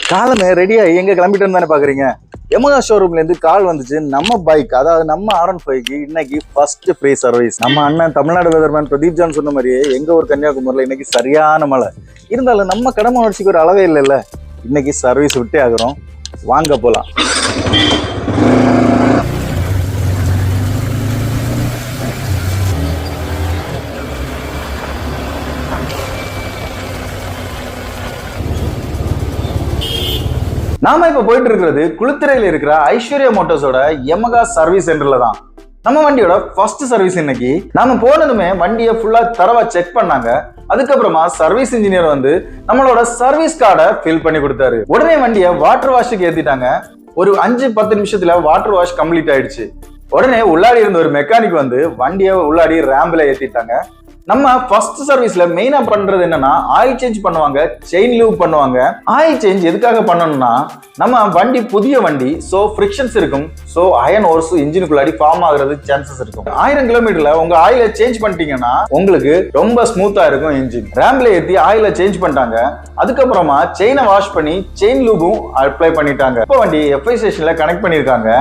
காலமே ரெடியா எங்க கிளம்பிட்டோன்னு தானே பாக்குறீங்க. யமஹா ஷோரூம்ல இருந்து கால் வந்துச்சு. நம்ம பைக் அதாவது நம்ம R15க்கு இன்னைக்கு ஃபர்ஸ்ட் ஃப்ரீ சர்வீஸ். நம்ம அண்ணன் தமிழ்நாடு வெதர்மேன் பிரதீப் ஜான் சொன்ன மாதிரியே எங்க ஒரு கன்னியாகுமரியில இன்னைக்கு சரியான மழை இருந்தாலும் நம்ம கடமை உணர்ச்சிக்கு ஒரு அளவே இல்லைல்ல. இன்னைக்கு சர்வீஸ் விட்டே ஆகுறோம். வாங்க போலாம். நாம இப்ப போயிட்டு இருக்கிறது குளித்துறையில இருக்கிற ஐஸ்வர்யா மோட்டார்ஸோட யமஹா சர்வீஸ் சென்டர்ல தான். நம்ம வண்டியோட ஃபர்ஸ்ட் சர்வீஸ் இன்னைக்கு. நாம போனதுமே வண்டியை ஃபுல்லா தரவா செக் பண்ணாங்க. அதுக்கப்புறமா சர்வீஸ் இன்ஜினியர் வந்து நம்மளோட சர்வீஸ் கார்டை ஃபில் பண்ணி கொடுத்தாரு. உடனே வண்டியை வாட்டர் வாஷுக்கு ஏத்திட்டாங்க. ஒரு 5-10 நிமிஷத்துல வாட்டர் வாஷ் கம்ப்ளீட் ஆயிடுச்சு. உடனே உள்ளாடி இருந்த ஒரு மெக்கானிக் வந்து வண்டியை உள்ளாடி ரேம்பில் ஏத்திட்டாங்க. நம்ம ஃபர்ஸ்ட் சர்வீஸ்ல மெயினா பண்றது என்னன்னா ஆயில் சேஞ்ச் பண்ணுவாங்க, செயின் லூப் பண்ணுவாங்க. ஆயில் சேஞ்ச் எதுக்காக பண்ணணும்னா நம்ம வண்டி புதிய வண்டி, சோ ஃபிரிக்ஷன்ஸ் இருக்கும். சோ அயன் ஓர்ஸ் இன்ஜினுக்குள்ளாடி ஃபார்ம் ஆகுறது சான்சஸ் இருக்கும். 1000 கிலோமீட்டர்ல உங்க ஆயில சேஞ்ச் பண்ணிட்டீங்கன்னா உங்களுக்கு ரொம்ப ஸ்மூத்தா இருக்கும் இன்ஜின். ரேம்ப்ல ஏத்தி ஆயில சேஞ்ச் பண்ணிட்டாங்க. அதுக்கப்புறமா செயினை வாஷ் பண்ணி செயின் லூபும் அப்ளை பண்ணிட்டாங்க. இப்போ வண்டி எஃப்ஐ ஸ்டேஷன்ல கனெக்ட் பண்ணிருக்காங்க.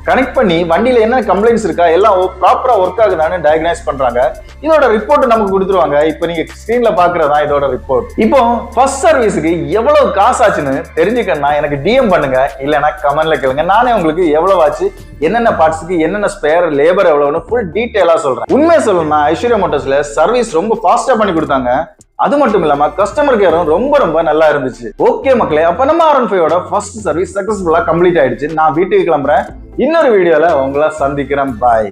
கனெக்ட் பண்ணி வண்டியில என்ன கம்ப்ளைண்ட்ஸ் இருக்கா எல்லாம் ப்ராப்பரா ஒர்க் ஆகுதான்னு டயக்னைஸ் பண்றாங்க. இதோட ரிப்போர்ட் நமக்கு கொடுத்துருவாங்க. இப்போ நீங்க ஸ்கிரீன்ல பாக்குறதா இதோட ரிப்போர்ட். இப்போ ஃபர்ஸ்ட் சர்வீஸுக்கு எவ்வளவு காசு ஆச்சுன்னு தெரிஞ்சுக்கணும்னா எனக்கு டிஎம் பண்ணுங்க, இல்லைன்னா கமெண்ட்ல கேளுங்க. நானே உங்களுக்கு எவ்வளவு ஆச்சு, என்னென்ன பார்ட்ஸுக்கு என்னென்ன ஸ்பேர், லேபர் எவ்வளவுன்னு ஃபுல் டீடைலா சொல்றேன். உண்மையை சொல்லணும்னா ஐஸ்வர்யா மோட்டார்ஸ்ல சர்வீஸ் ரொம்ப ஃபாஸ்டா பண்ணி கொடுத்தாங்க. அது மட்டும் இல்லாம கஸ்டமர் கேரும் ரொம்ப நல்லா இருந்துச்சு. ஓகே மக்களே, அப்ப நம்ம R15ஓட ஃபர்ஸ்ட் சர்வீஸ் சக்சஸ்ஃபுல்லா கம்ப்ளீட் ஆயிடுச்சு. நான் வீட்டுக்கு கிளம்புறேன். இன்னொரு வீடியோல உங்களை சந்திக்கிறேன். பாய்.